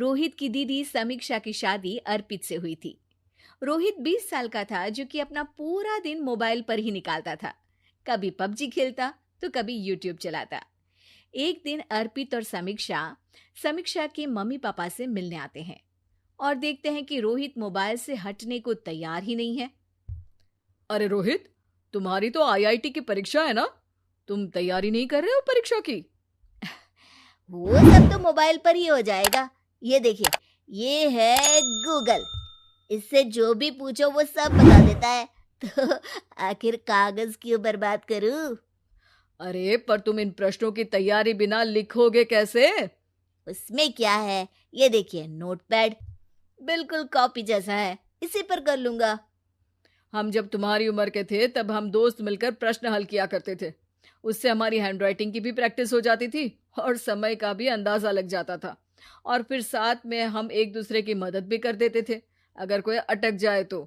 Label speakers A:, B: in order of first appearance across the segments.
A: रोहित की दीदी समीक्षा की शादी अर्पित से हुई थी। रोहित 20 साल का था, जो कि अपना पूरा दिन मोबाइल पर ही निकालता था। कभी पबजी खेलता तो कभी यूट्यूब चलाता। एक दिन अर्पित और समीक्षा समीक्षा के मम्मी पापा से मिलने आते हैं और देखते हैं कि रोहित मोबाइल से हटने को तैयार ही नहीं है।
B: अरे रोहित, तुम्हारी तो आईआईटी की परीक्षा है ना? तुम तैयारी नहीं कर रहे हो परीक्षा की?
C: वो सब तो मोबाइल पर ही हो जाएगा। ये देखिए, ये है गूगल। इससे जो भी पूछो वो सब बता देता है। तो आखिर कागज क्यों बर्बाद करूं?
B: अरे पर तुम इन प्रश्नों की तैयारी बिना लिखोगे कैसे?
C: उसमें क्या है, ये देखिए नोटपैड, बिल्कुल कॉपी जैसा है, इसी पर कर लूंगा।
B: हम जब तुम्हारी उम्र के थे तब हम दोस्त मिलकर प्रश्न हल किया करते थे। उससे हमारी हैंडराइटिंग की भी प्रैक्टिस हो जाती थी और समय का भी अंदाजा लग जाता था। और फिर साथ में हम एक दूसरे की मदद भी कर देते थे अगर कोई अटक जाए तो।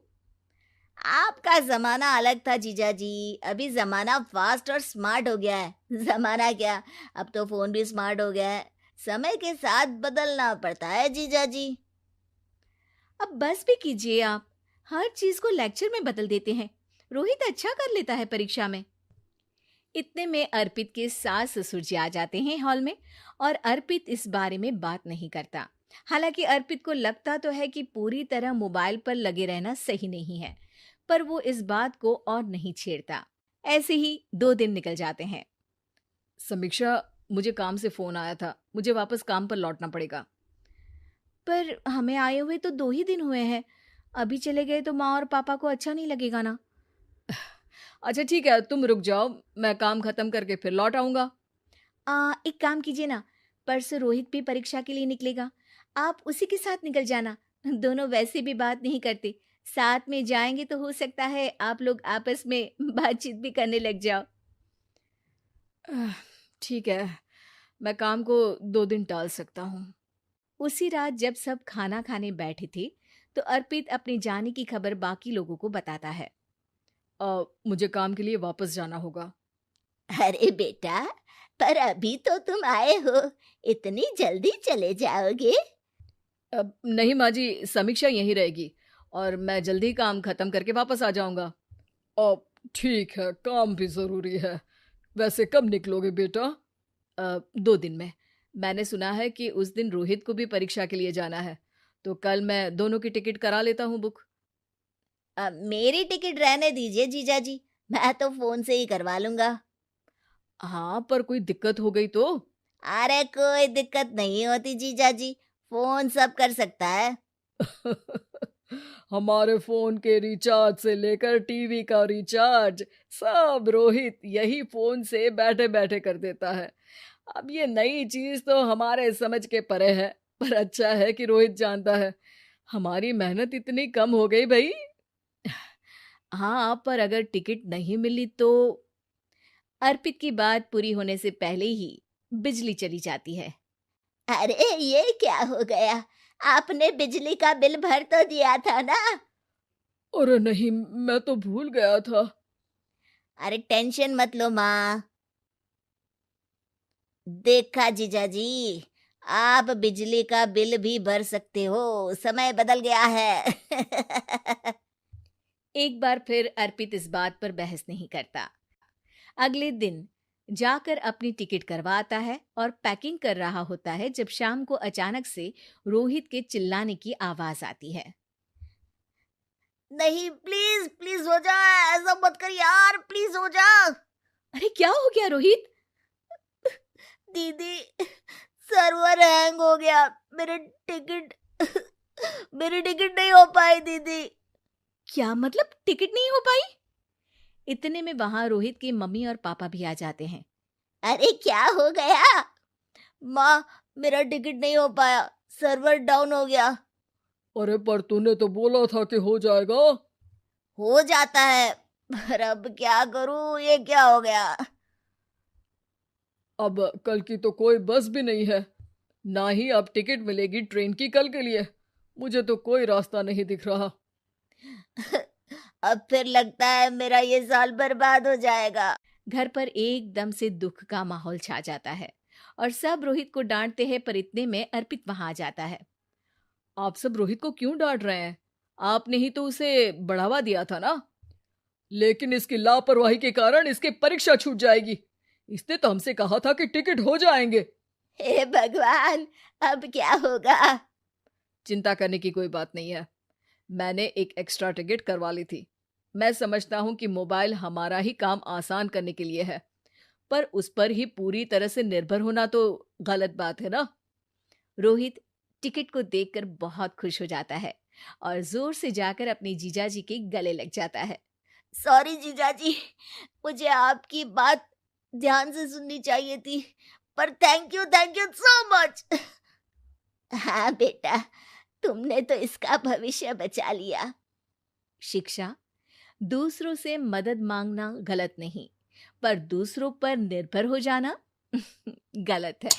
C: आपका जमाना अलग था जीजा जी, अभी जमाना फास्ट और स्मार्ट हो गया है। जमाना क्या, अब तो फोन भी स्मार्ट हो गया है। समय के साथ बदलना पड़ता है जीजा जी।
A: अब बस भी कीजिए आप, हर चीज को लेक्चर में बदल देते हैं। रोहित अच्छा कर लेता है परीक्षा में। इतने में अर्पित के सास ससुर जी आ जाते हैं हॉल में, और अर्पित इस बारे में बात नहीं करता। हालांकि अर्पित को लगता तो है कि पूरी तरह मोबाइल पर लगे रहना सही नहीं है, पर वो इस बात को और नहीं छेड़ता। ऐसे ही 2 दिन निकल जाते हैं।
B: समीक्षा, मुझे काम से फोन आया था, मुझे वापस काम पर लौटना पड़ेगा।
A: पर हमें आए हुए तो 2 ही दिन हुए हैं, अभी चले गए तो माँ और पापा को अच्छा नहीं लगेगा ना।
B: अच्छा ठीक है, तुम रुक जाओ, मैं काम खत्म करके फिर लौट आऊंगा।
A: एक काम कीजिए ना, परसों रोहित भी परीक्षा के लिए निकलेगा, आप उसी के साथ निकल जाना। दोनों वैसे भी बात नहीं करते, साथ में जाएंगे तो हो सकता है आप लोग आपस में बातचीत भी करने लग जाओ।
B: आह, ठीक है, मैं काम को 2 दिन टाल सकता हूँ।
A: उसी रात जब सब खाना खाने बैठे थे, तो अर्पित अपने जाने की खबर बाकी लोगों को बताता है।
B: मुझे काम के लिए वापस जाना होगा।
C: अरे बेटा, पर अभी तो तुम आए हो, इतनी जल्दी चले जाओगे?
B: नहीं माँ जी, समीक्षा यहीं रहेगी और मैं जल्दी ही काम खत्म करके वापस आ जाऊंगा। ठीक है, काम भी जरूरी है। वैसे कब निकलोगे बेटा? 2 दिन में। मैंने सुना है कि उस दिन रोहित को भी परीक्षा के लिए जाना है, तो कल मैं दोनों की टिकट करा लेता हूँ बुक।
C: मेरी टिकट रहने दीजिए जीजा जी, मैं तो फोन से ही करवा लूंगा।
B: हाँ, पर कोई दिक्कत हो गई तो?
C: अरे कोई दिक्कत नहीं होती जीजा जी, फोन सब कर सकता है।
B: हमारे फोन के रिचार्ज से लेकर टीवी का रिचार्ज सब रोहित यही फोन से बैठे बैठे कर देता है। अब ये नई चीज तो हमारे समझ के परे है, पर अच्छा है कि रोहित जानता है। हमारी मेहनत इतनी कम हो गई भाई।
A: हाँ, पर अगर टिकट नहीं मिली तो? अर्पित की बात पूरी होने से पहले ही बिजली चली जाती है।
C: अरे ये क्या हो गया, आपने बिजली का बिल भर तो दिया था ना?
B: अरे नहीं, मैं तो भूल गया था।
C: अरे टेंशन मत लो माँ। देखा जीजा जी, आप बिजली का बिल भी भर सकते हो, समय बदल गया है।
A: एक बार फिर अर्पित इस बात पर बहस नहीं करता। अगले दिन जाकर अपनी टिकट करवाता है और पैकिंग कर रहा होता है, जब शाम को अचानक से रोहित के चिल्लाने की आवाज आती है।
C: नहीं, प्लीज प्लीज हो जा, ऐसा मत कर यार, प्लीज हो जा।
A: अरे क्या हो गया रोहित?
C: दीदी, सर्वर हैंग हो गया, मेरे टिकट मेरी टिकट नहीं हो पाई दीदी।
A: क्या मतलब टिकट नहीं हो पाई? इतने में वहां रोहित के मम्मी और पापा भी आ जाते हैं।
C: अरे क्या हो गया? माँ, मेरा टिकट नहीं हो पाया, सर्वर डाउन हो गया।
B: अरे पर तूने तो बोला था कि हो जाएगा।
C: हो जाता है, पर अब क्या करूं, ये क्या हो गया?
B: अब कल की तो कोई बस भी नहीं है, ना ही अब टिकट मिलेगी ट्रेन की कल के लिए। मुझे तो कोई रास्ता नहीं दिख रहा।
C: अब फिर लगता है मेरा ये साल बर्बाद हो जाएगा।
A: घर पर एकदम से दुख का माहौल छा जाता है और सब रोहित को डांटते हैं, पर इतने में अर्पित वहां आ जाता है।
B: आप सब रोहित को क्यों डांट रहे हैं? आपने ही तो उसे बढ़ावा दिया था ना। लेकिन इसकी लापरवाही के कारण इसकी परीक्षा छूट जाएगी। इसने तो हमसे कहा था कि टिकट हो जाएंगे।
C: हे भगवान, अब क्या होगा?
B: चिंता करने की कोई बात नहीं है। मैंने एक एक्स्ट्रा टिकट करवा ली थी। मैं समझता हूँ कि मोबाइल हमारा ही काम आसान करने के लिए है, पर उस पर ही पूरी तरह से निर्भर होना तो गलत बात है ना।
A: रोहित टिकट को देखकर बहुत खुश हो जाता है और जोर से जाकर अपने जीजाजी के गले लग जाता है।
C: सॉरी जीजाजी, मुझे आपकी बात ध्यान से सुननी चाहिए थी, पर थैंक यू सो मच। हाँ बेटा, तुमने तो इसका भविष्य बचा लिया।
A: शिक्षा, दूसरों से मदद मांगना गलत नहीं, पर दूसरों पर निर्भर हो जाना गलत है।